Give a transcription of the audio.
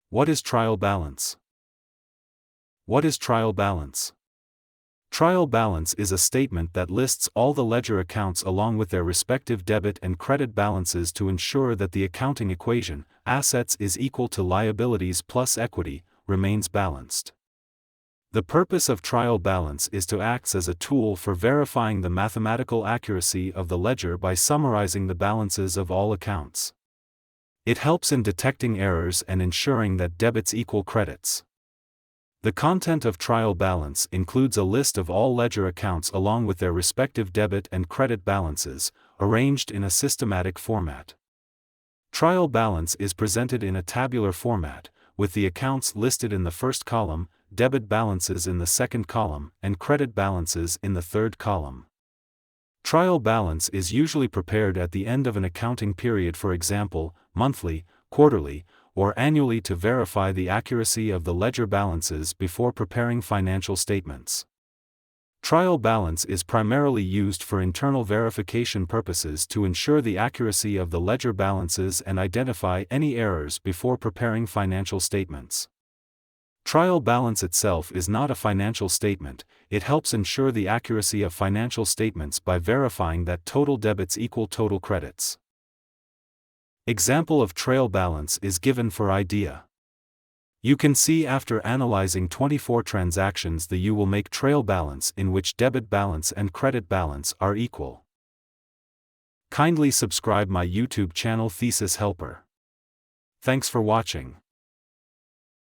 What is trial balance? What is trial balance? Trial balance is a statement that lists all the ledger accounts along with their respective debit and credit balances to ensure that the accounting equation, assets is equal to liabilities plus equity, remains balanced. The purpose of trial balance is to act as a tool for verifying the mathematical accuracy of the ledger by summarizing the balances of all accounts. It helps in detecting errors and ensuring that debits equal credits. The content of trial balance includes a list of all ledger accounts along with their respective debit and credit balances, arranged in a systematic format. Trial balance is presented in a tabular format, with the accounts listed in the first column, debit balances in the second column, and credit balances in the third column. Trial balance is usually prepared at the end of an accounting period, for example, monthly, quarterly, or annually, to verify the accuracy of the ledger balances before preparing financial statements. Trial balance is primarily used for internal verification purposes to ensure the accuracy of the ledger balances and identify any errors before preparing financial statements. Trial balance itself is not a financial statement, it helps ensure the accuracy of financial statements by verifying that total debits equal total credits. Example of trial balance is given for IDEA. You can see after analyzing 24 transactions you will make trial balance in which debit balance and credit balance are equal. Kindly subscribe my YouTube channel Thesis Helper. Thanks for watching.